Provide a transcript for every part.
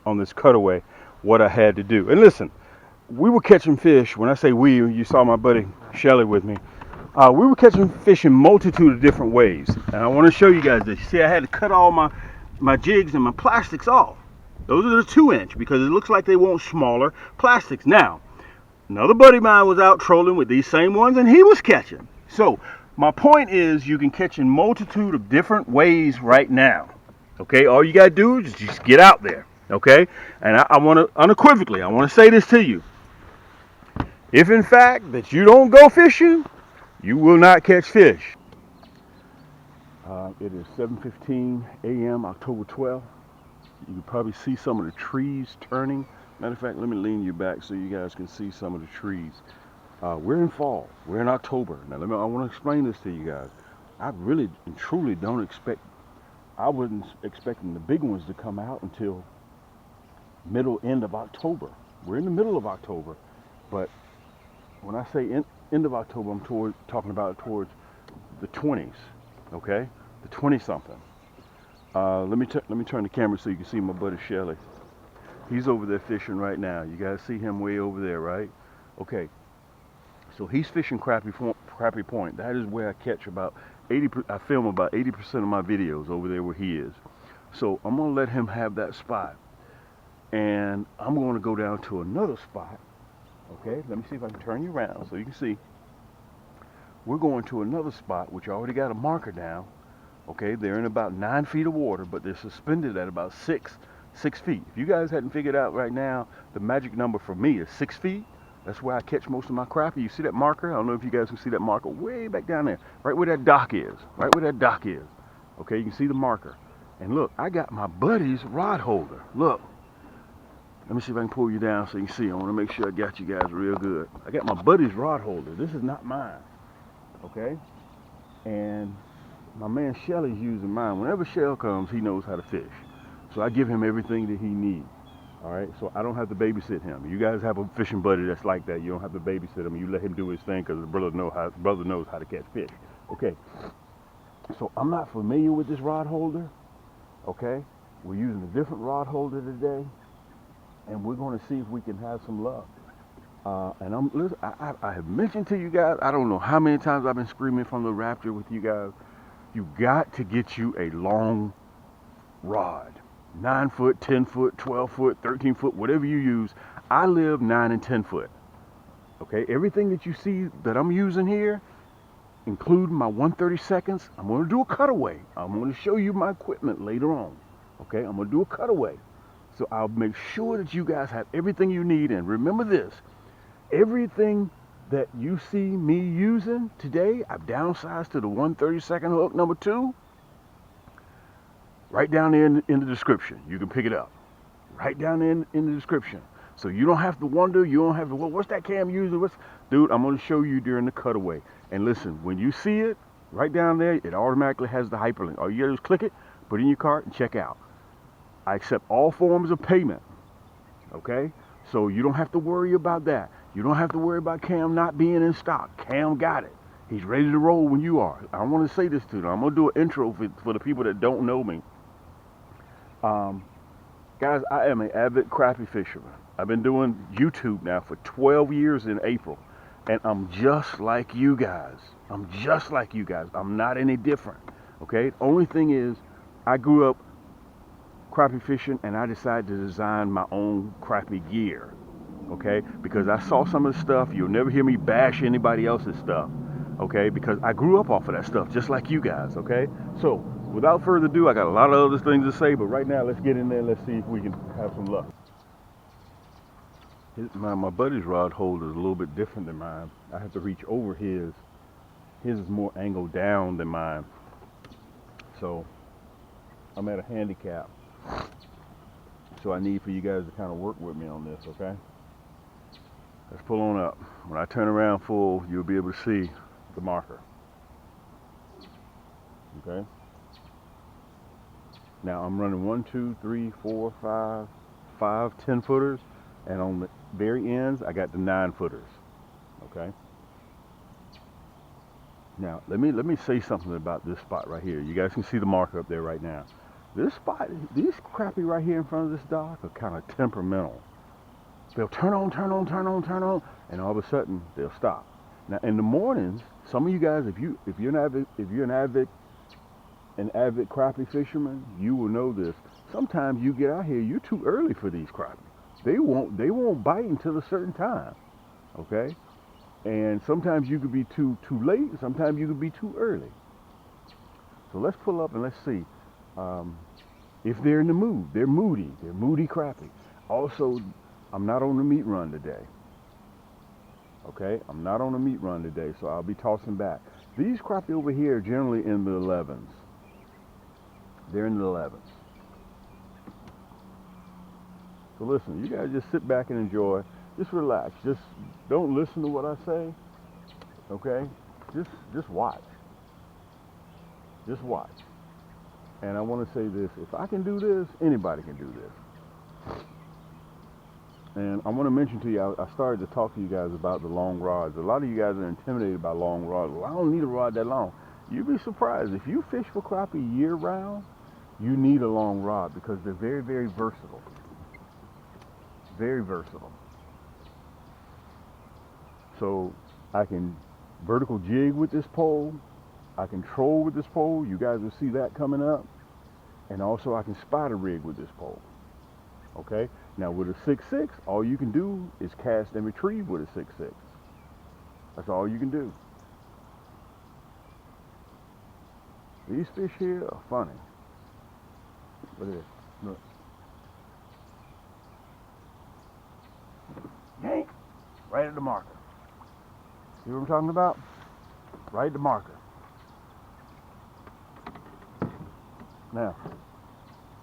on this cutaway what I had to do. And listen, we were catching fish. When I say we, you saw my buddy Shelly with me. We were catching fish in multitude of different ways. And I want to show you guys this. See, I had to cut all my jigs and my plastics off. Those are the 2-inch because it looks like they want smaller plastics. Now, another buddy of mine was out trolling with these same ones and he was catching. So my point is you can catch in multitude of different ways right now. Okay, all you got to do is just get out there. Okay, and I want to unequivocally, I want to say this to you. If in fact that you don't go fishing, you will not catch fish. It is 7:15 a.m. October 12th. You can probably see some of the trees turning. Matter of fact, let me lean you back so you guys can see some of the trees. We're in fall. We're in October. Now, I want to explain this to you guys. I really and truly don't expect, I wasn't expecting the big ones to come out until end of October. We're in the middle of October, but when I say end of October, I'm talking about towards the 20s, okay? The 20-something. Let me turn the camera so you can see my buddy Shelly. He's over there fishing right now. You guys see him way over there, right? Okay. So he's fishing Crappie Point. That is where I catch about 80%. I film about 80% of my videos over there where he is. So I'm gonna let him have that spot, and I'm going to go down to another spot. Okay. Let me see if I can turn you around so you can see. We're going to another spot which I already got a marker down. Okay, they're in about 9 feet of water, but they're suspended at about 6 feet. If you guys hadn't figured out right now, the magic number for me is 6 feet. That's where I catch most of my crappie. You see that marker? I don't know if you guys can see that marker way back down there, right where that dock is, right where that dock is. Okay, you can see the marker. And look, I got my buddy's rod holder. Look, let me see if I can pull you down so you can see. I want to make sure I got you guys real good. I got my buddy's rod holder. This is not mine, okay? And my man Shelly's using mine. Whenever Shell comes, he knows how to fish. So I give him everything that he needs. All right, so I don't have to babysit him. You guys have a fishing buddy that's like that. You don't have to babysit him. You let him do his thing because the brother knows how to catch fish. Okay, so I'm not familiar with this rod holder. Okay, we're using a different rod holder today, and we're going to see if we can have some luck. And I have mentioned to you guys, I don't know how many times I've been screaming from the Raptor with you guys. You got to get you a long rod. 9 foot, 10 foot, 12 foot, 13 foot, whatever you use. I live 9 and 10 foot. Okay, everything that you see that I'm using here, including my 1/32, I'm going to do a cutaway. I'm going to show you my equipment later on. Okay, I'm going to do a cutaway. So I'll make sure that you guys have everything you need. And remember this, everything that you see me using today, I've downsized to the 1/32 hook number 2. Right down there in the description. You can pick it up. Right down there in the description. So you don't have to wonder, you don't have to, well, what's that cam using? Dude, I'm going to show you during the cutaway. And listen, when you see it, right down there, it automatically has the hyperlink. All you got to do is click it, put it in your cart, and check out. I accept all forms of payment. Okay? So you don't have to worry about that. You don't have to worry about Cam not being in stock. Cam got it. He's ready to roll when you are. I want to say this to them. I'm going to do an intro for the people that don't know me. Guys, I am an avid crappie fisherman. I've been doing YouTube now for 12 years in April. And I'm just like you guys. I'm just like you guys. I'm not any different. Okay? The only thing is, I grew up crappie fishing and I decided to design my own crappie gear. Okay? Because I saw some of the stuff. You'll never hear me bash anybody else's stuff. Okay? Because I grew up off of that stuff just like you guys. Okay? So, without further ado, I got a lot of other things to say, but right now, let's get in there and let's see if we can have some luck. My buddy's rod holder is a little bit different than mine. I have to reach over his. His is more angled down than mine. So, I'm at a handicap. So I need for you guys to kind of work with me on this, okay? Let's pull on up. When I turn around full, you'll be able to see the marker. Okay? Now I'm running 1, 2, 3, 4, 5 10-footers, and on the very ends I got the 9-footers. Okay. Now let me say something about this spot right here. You guys can see the marker up there right now. These crappie right here in front of this dock are kind of temperamental. They'll turn on, turn on, turn on, turn on, and all of a sudden they'll stop. Now in the mornings, some of you guys, if you're an avid crappie fisherman, you will know this. Sometimes you get out here, you're too early for these crappie. They won't bite until a certain time. Okay? And sometimes you could be too late, sometimes you could be too early. So let's pull up and let's see. If they're in the mood, they're moody crappie. Also, I'm not on the meat run today. Okay, I'm not on a meat run today, so I'll be tossing back. These crappie over here are generally in the 11s. They're in the 11s. So listen, you guys just sit back and enjoy. Just relax. Just don't listen to what I say. Okay? Just watch. Just watch. And I want to say this: if I can do this, anybody can do this. And I want to mention to you, I started to talk to you guys about the long rods. A lot of you guys are intimidated by long rods. Well, I don't need a rod that long. You'd be surprised. If you fish for crappie year round, you need a long rod because they're very, very versatile. Very versatile. So I can vertical jig with this pole. I can troll with this pole. You guys will see that coming up. And also I can spider rig with this pole. Okay? Now with a 6.6, all you can do is cast and retrieve with a 6.6. That's all you can do. These fish here are funny. Look at this. Look. Yank! Right at the marker. See what I'm talking about? Right at the marker. Now,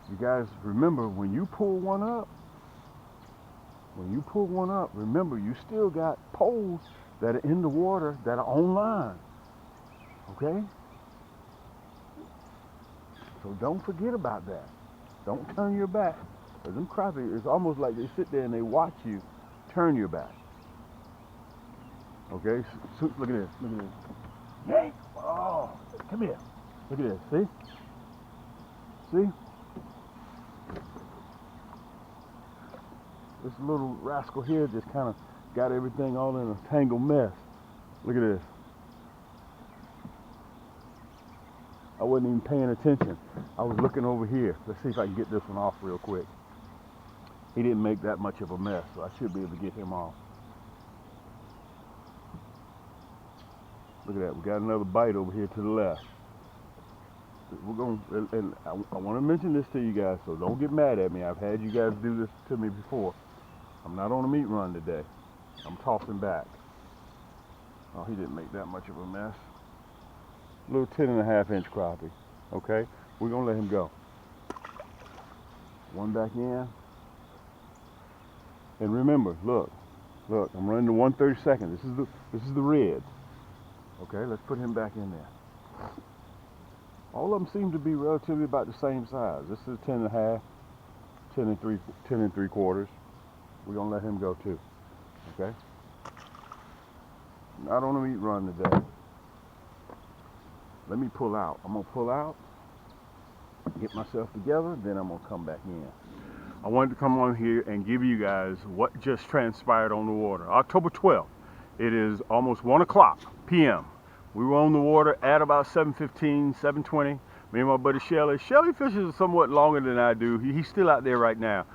you guys remember when you pull one up, remember you still got poles that are in the water that are on line. Okay? So don't forget about that. Don't turn your back. Because them crappie, it's almost like they sit there and they watch you turn your back. Okay? So, look at this. Look at this. Yank! Oh, come here. Look at this. See? See? This little rascal here just kind of got everything all in a tangled mess. Look at this. I wasn't even paying attention. I was looking over here. Let's see if I can get this one off real quick. He didn't make that much of a mess, so I should be able to get him off. Look at that. We got another bite over here to the left. We're going, and I want to mention this to you guys, so don't get mad at me. I've had you guys do this to me before. I'm not on a meat run today. I'm tossing back. Oh, he didn't make that much of a mess. Little 10.5-inch crappie. Okay, we're gonna let him go. One back in. And remember, look, I'm running to 1/32. This is the red. Okay, let's put him back in there. All of them seem to be relatively about the same size. This is 10.5, 10 and 3/4. We're gonna let him go too. Okay. Not on a meat run today. Let me pull out. I'm gonna pull out, get myself together, then I'm gonna come back in. I wanted to come on here and give you guys what just transpired on the water. October 12th. It is almost 1 p.m. We were on the water at about 7:15, 7:20. Me and my buddy Shelly. Shelly fishes somewhat longer than I do. He's still out there right now.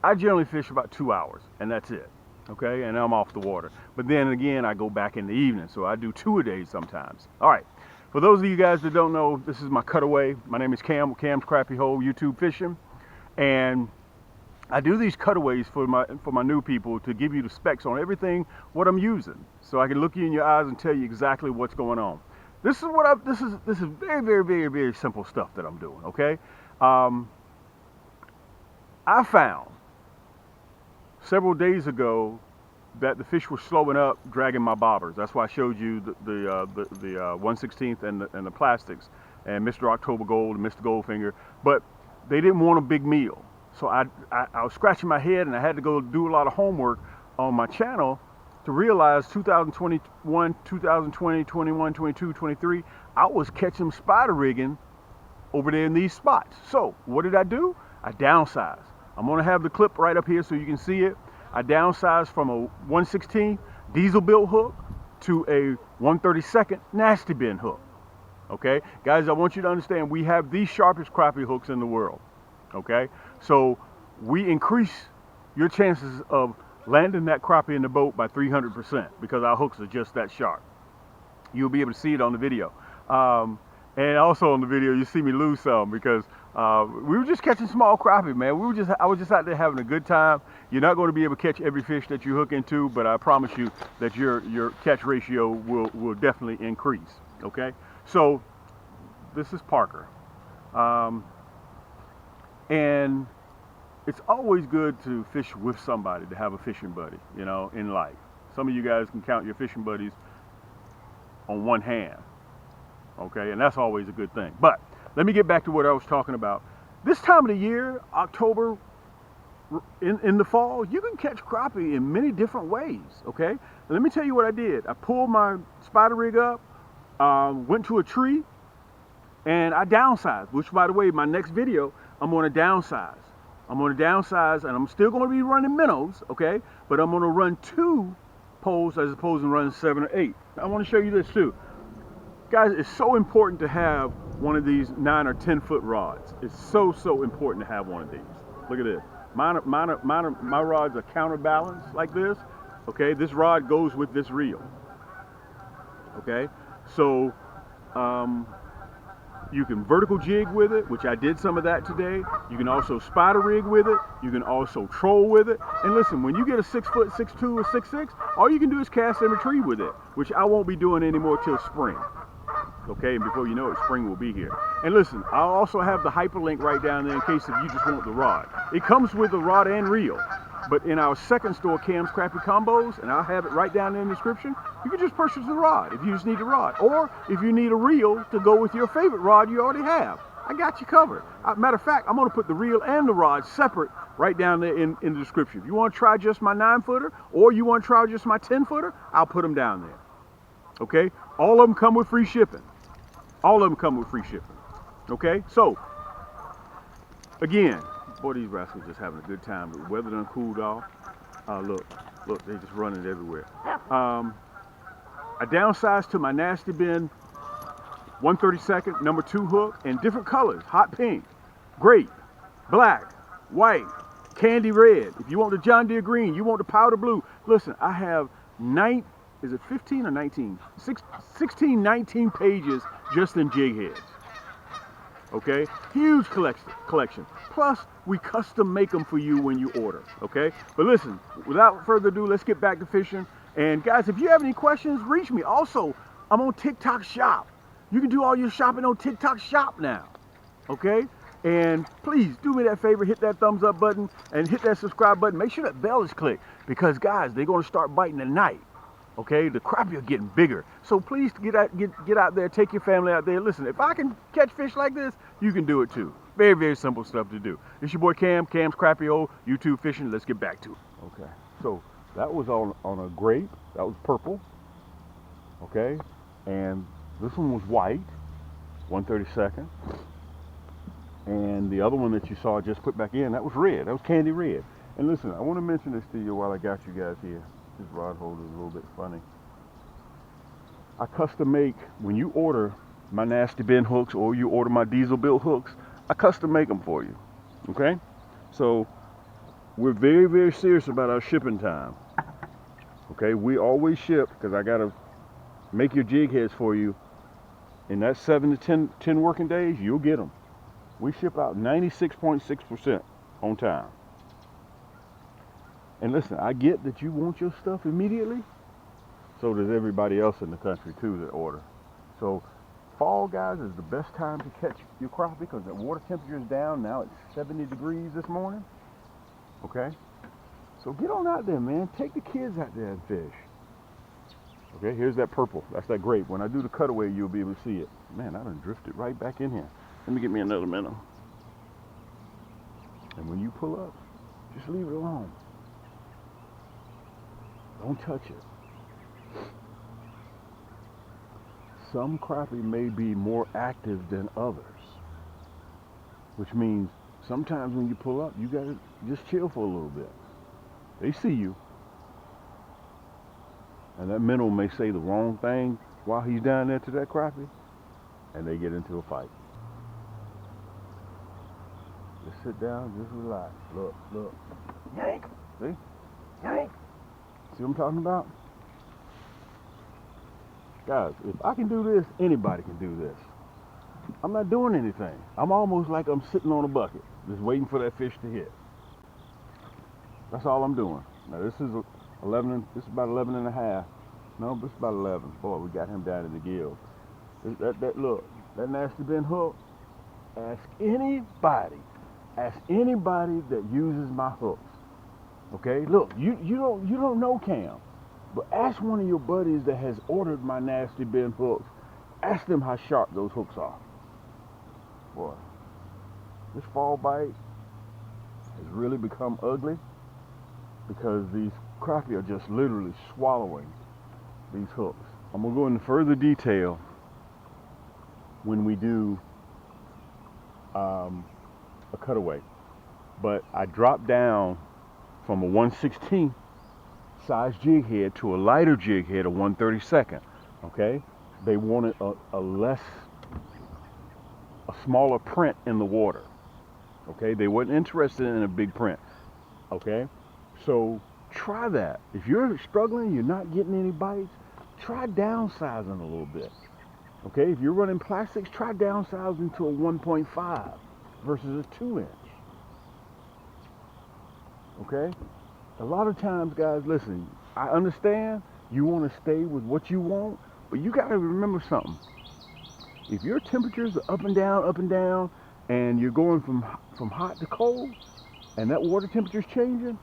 I generally fish about 2 hours, and that's it. Okay, and I'm off the water. But then again, I go back in the evening, so I do 2 a day sometimes. All right. For those of you guys that don't know, this is my cutaway. My name is Cam, Cam's Crappie Hole YouTube Fishing, and I do these cutaways for my new people to give you the specs on everything what I'm using, so I can look you in your eyes and tell you exactly what's going on. This is very, very, very, very simple stuff that I'm doing. Okay, I found several days ago that the fish were slowing up, dragging my bobbers. That's why I showed you the 1/16 and the plastics and Mr. October Gold and Mr. Goldfinger, but they didn't want a big meal. So I was scratching my head, and I had to go do a lot of homework on my channel to realize 2021, 2020, 21, 22, 23, I was catching spider rigging over there in these spots. So what did I do? I downsized. I'm gonna have the clip right up here so you can see it. I downsized from a 1/16 diesel built hook to a 1/32 nasty bin hook. Okay, guys, I want you to understand we have the sharpest crappie hooks in the world. Okay, so we increase your chances of landing that crappie in the boat by 300% because our hooks are just that sharp. You'll be able to see it on the video. And also on the video, you see me lose some because we were just catching small crappie, man. I was just out there having a good time. You're not going to be able to catch every fish that you hook into, but I promise you that your catch ratio will definitely increase. Okay, so this is Parker, and it's always good to fish with somebody, to have a fishing buddy, you know, in life. Some of you guys can count your fishing buddies on one hand. Okay, and that's always a good thing. But let me get back to what I was talking about. This time of the year, October, in the fall, you can catch crappie in many different ways. Okay, and let me tell you what I did. I pulled my spider rig up, went to a tree, and I downsized. Which, by the way, my next video, I'm going to downsize. I'm going to downsize, and I'm still going to be running minnows. Okay, but I'm going to run 2 poles as opposed to running 7 or 8. I want to show you this too. Guys, it's so important to have one of these 9 or 10 foot rods. It's so important to have one of these. Look at this. My rods are counterbalanced like this. Okay, this rod goes with this reel. Okay, so you can vertical jig with it, which I did some of that today. You can also spider rig with it. You can also troll with it. And listen, when you get a 6 foot, 6'2", or 6'6", all you can do is cast and retrieve with it, which I won't be doing anymore till spring. Okay, and before you know it, spring will be here. And listen, I'll also have the hyperlink right down there in case if you just want the rod. It comes with the rod and reel. But in our second store, Cam's Crappie Combos, and I'll have it right down there in the description, you can just purchase the rod if you just need a rod. Or if you need a reel to go with your favorite rod you already have, I got you covered. Matter of fact, I'm going to put the reel and the rod separate right down there in the description. If you want to try just my 9-footer or you want to try just my 10-footer, I'll put them down there. Okay? All of them come with free shipping. All of them come with free shipping. Okay? So, again, boy, these rascals just having a good time. The weather done cooled off. Look, they just running everywhere. I downsized to my nasty bin 1/32 number 2 hook in different colors: hot pink, grape, black, white, candy red. If you want the John Deere green, you want the powder blue. Listen, I have 15 or 19? 16, 19 pages just in jig heads. Okay, huge collection. Plus, we custom make them for you when you order. Okay, but listen, without further ado, let's get back to fishing. And guys, if you have any questions, reach me. Also, I'm on TikTok Shop. You can do all your shopping on TikTok Shop now. Okay, and please do me that favor, hit that thumbs up button and hit that subscribe button. Make sure that bell is clicked because guys, they're going to start biting tonight. Okay, the crappie are getting bigger. So please get out there, take your family out there. Listen, if I can catch fish like this, you can do it too. Very simple stuff to do. It's your boy Cam's Crappie Hole, YouTube Fishing. Let's get back to it. Okay, so that was on a grape. That was purple. Okay, and this one was white, 1/32. And the other one that you saw just put back in, that was red. That was candy red. And listen, I want to mention this to you while I got you guys here. This rod holder is a little bit funny. I custom make, when you order my nasty bin hooks or you order my diesel built hooks, I custom make them for you. Okay? So we're very serious about our shipping time. Okay? We always ship because I got to make your jig heads for you. In that 7 to 10 working days, you'll get them. We ship out 96.6% on time. And listen, I get that you want your stuff immediately. So does everybody else in the country too that order. So fall, guys, is the best time to catch your crappie because the water temperature is down. Now it's 70 degrees this morning. Okay? So get on out there, man. Take the kids out there and fish. Okay, here's that purple. That's that grape. When I do the cutaway, you'll be able to see it. Man, I done drifted right back in here. Let me get me another minnow. And when you pull up, just leave it alone. Don't touch it. Some crappie may be more active than others. which means sometimes when you pull up, you gotta just chill for a little bit. They see you, and that minnow may say the wrong thing while he's down there to that crappie, and they get into a fight. Just sit down, just relax. Look, look. Yank! See? Yank! See what I'm talking about? Guys, if I can do this, anybody can do this. I'm not doing anything. I'm almost like I'm sitting on a bucket, just waiting for that fish to hit. That's all I'm doing. Now this is 11, this is about 11 and a half. No, this is about 11. Boy, we got him down in the gill. Look, that nasty bent hook, ask anybody that uses my hooks. Okay, look, you don't know Cam, but ask one of your buddies that has ordered my nasty bent hooks. Ask them how sharp those hooks are. Boy, this fall bite has really become ugly because these crappie are just literally swallowing these hooks. I'm gonna go into further detail when we do a cutaway, but I dropped down from a 1/16 size jig head to a lighter jig head, a 1/32. Okay, they wanted a smaller print in the water. Okay, they weren't interested in a big print. Okay, so try that. If you're struggling, you're not getting any bites, try downsizing a little bit. Okay, if you're running plastics, try downsizing to a 1.5 versus a 2-inch. Okay, a lot of times, guys, listen, I understand you want to stay with what you want, but you got to remember something. If your temperatures are up and down, and you're going from hot to cold, and that water temperature is changing,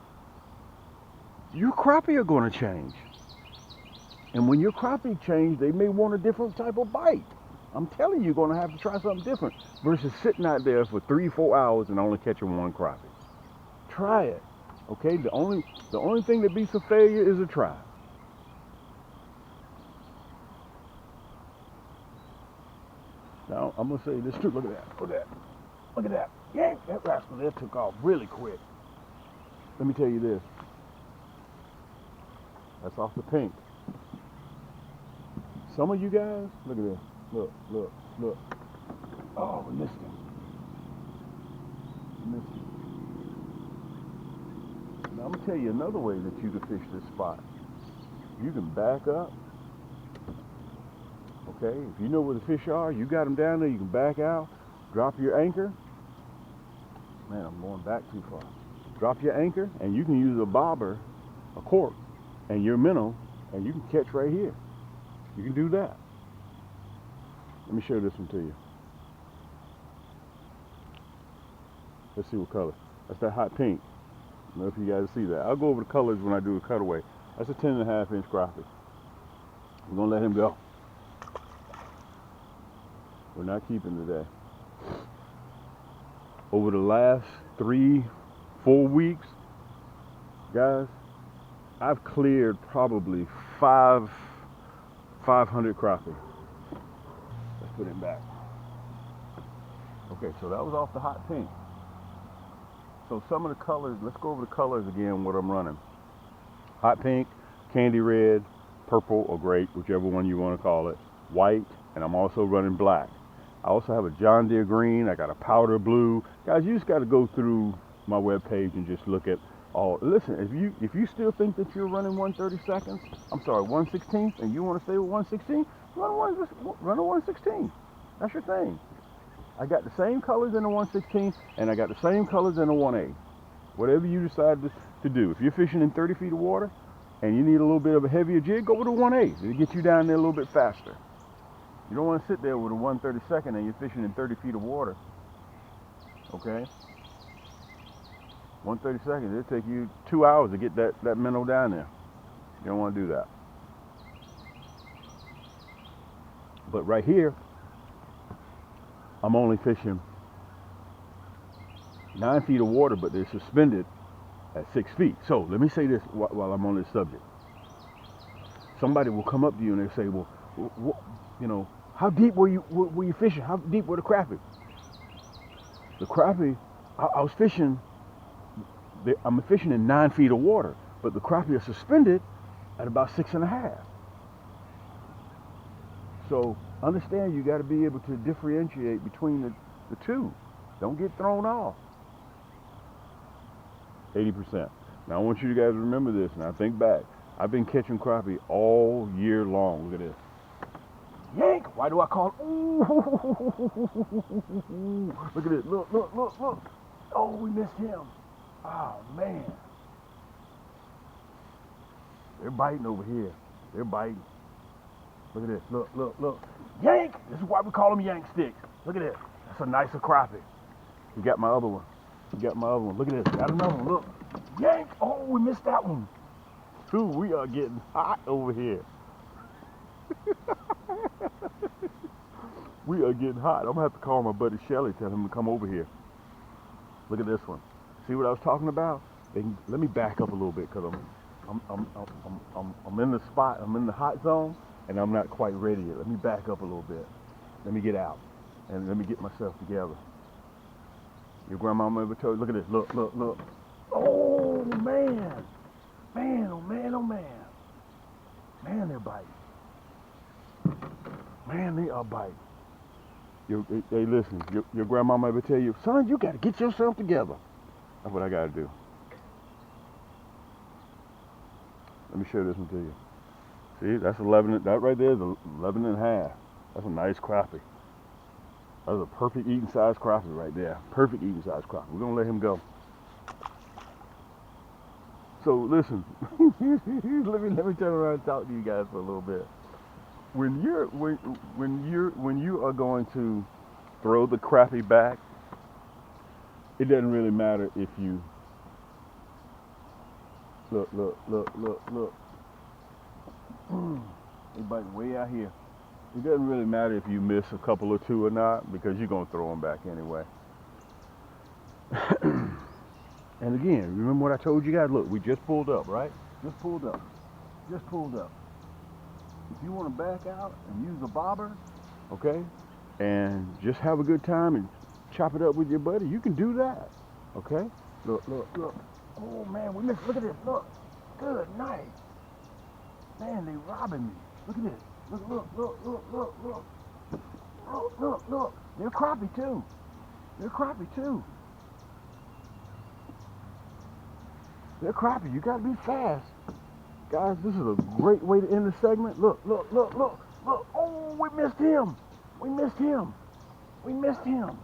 your crappie are going to change. And when your crappie change, they may want a different type of bite. I'm telling you, you're going to have to try something different versus sitting out there for 3-4 hours and only catching one crappie. Try it. Okay, the only thing that beats a failure is a try. Now I'm gonna say this too. Look at that. Look at that. Look at that. Yank! That rascal there took off really quick. Let me tell you this. That's off the pink. Some of you guys, look at this. Look, look, look. Oh, we missed him. We missed him. Now I'm gonna tell you another way that you can fish this spot. You can back up. Okay, if you know where the fish are, you got them down there, you can back out, drop your anchor. Man, I'm going back too far. Drop your anchor, and you can use a bobber, a cork, and your minnow, and you can catch right here. You can do that. Let me show this one to you. Let's see what color. That's that hot pink. I don't know if you guys see that. I'll go over the colors when I do a cutaway. That's a 10.5-inch crappie. We're gonna let him go. We're not keeping today. Over the last 3-4 weeks, guys, I've cleared probably 500 crappie. Let's put him back. Okay, so that was off the hot pink. So some of the colors, let's go over the colors again, what I'm running. Hot pink, candy red, purple or grape, whichever one you want to call it, white, and I'm also running black. I also have a John Deere green, I got a powder blue. Guys, you just got to go through my webpage and just look at all. Listen, if you still think that you're running 1/32, I'm sorry, 1/16, and you want to stay with 1/16, run a 1/16. That's your thing. I got the same colors in the 1/16, and I got the same colors in the 1/8. Whatever you decide to do. If you're fishing in 30 feet of water and you need a little bit of a heavier jig, go with a 1/8. It'll get you down there a little bit faster. You don't want to sit there with a 1/32 and you're fishing in 30 feet of water. Okay? 1/32, it'll take you 2 hours to get that minnow down there. You don't want to do that. But right here, I'm only fishing 9 feet of water, but they're suspended at 6 feet. So let me say this while I'm on this subject. Somebody will come up to you and they say, well, you know, how deep were you fishing? How deep were the crappie? The crappie, I was fishing, I'm fishing in 9 feet of water, but the crappie are suspended at about 6.5. So understand you got to be able to differentiate between the two. Don't get thrown off. 80%. Now I want you guys to remember this. Now think back. I've been catching crappie all year long. Look at this. Yank! Why do I call? Ooh! Look at this. Look, look, look, look. Oh, we missed him. Oh man. They're biting over here. They're biting. Look at this. Look, look, look. Yank! This is why we call them yank sticks. Look at this. That's a nicer crappie. You got my other one. You got my other one. Look at this. Got another one. Look. Yank! Oh, we missed that one. Dude, we are getting hot over here. We are getting hot. I'm gonna have to call my buddy Shelly, tell him to come over here. Look at this one. See what I was talking about? Let me back up a little bit because I'm in the spot. I'm in the hot zone, and I'm not quite ready yet. Let me back up a little bit. Let me get out, and let me get myself together. Your grandmama ever told you? Look at this. Look, look, look. Oh man, man, oh man, oh man. Man, they're biting. Man, they are biting. Hey, listen, your grandmama ever tell you, son, you got to get yourself together. That's what I got to do. Let me show this one to you. See, that's 11, that right there is 11 and a half. That's a nice crappie. That's a perfect eating size crappie right there. Perfect eating size crappie. We're going to let him go. So listen, let me turn around and talk to you guys for a little bit. When you are going to throw the crappie back, it doesn't really matter if you look. They're biting way out here. It doesn't really matter if you miss a couple or two or not, because you're gonna throw them back anyway. And again, remember what I told you guys? Look, we just pulled up, right? Just pulled up. Just pulled up. If you want to back out and use a bobber, okay, and just have a good time and chop it up with your buddy, you can do that, okay? Look, look, look. Oh man, we missed. Look at this. Look. Good night. Man, they robbing me. Look at this. Look, look, look, look, look, look. Look, look, look. They're crappie too. They're crappie too. They're crappie. You gotta be fast. Guys, this is a great way to end the segment. Look, look, look, look, look. Oh, we missed him. We missed him. We missed him.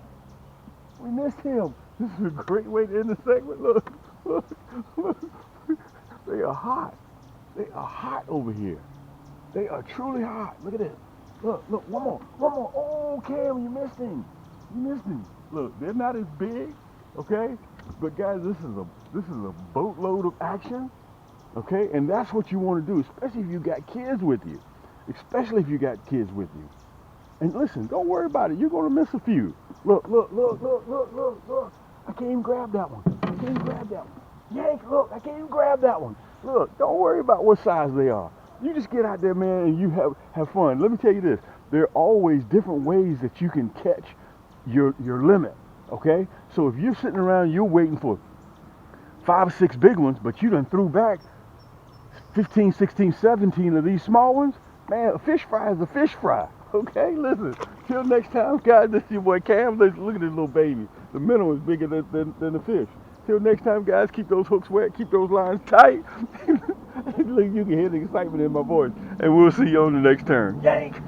We missed him. This is a great way to end the segment. Look, look, look. They are hot. They are hot over here. They are truly hot. Look at this. Look, look, one more, one more. Oh, Cam, you missed him. You missed him. Look, they're not as big, okay? But guys, this is a boatload of action. Okay, and that's what you want to do, especially if you got kids with you. Especially if you got kids with you. And listen, don't worry about it. You're going to miss a few. Look, look, look, look, look, look, look. I can't even grab that one. I can't even grab that one. Yank, look, I can't even grab that one. Look, don't worry about what size they are. You just get out there, man, and you have fun. Let me tell you this. There are always different ways that you can catch your limit, okay? So if you're sitting around, you're waiting for 5 or 6 big ones, but you done threw back 15, 16, 17 of these small ones, man, a fish fry is a fish fry. Okay, listen, till next time, guys, this is your boy Cam. Look at this little baby. The minnow is bigger than the fish. Till next time, guys, keep those hooks wet, keep those lines tight. Look, you can hear the excitement in my voice. And we'll see you on the next turn. Yank!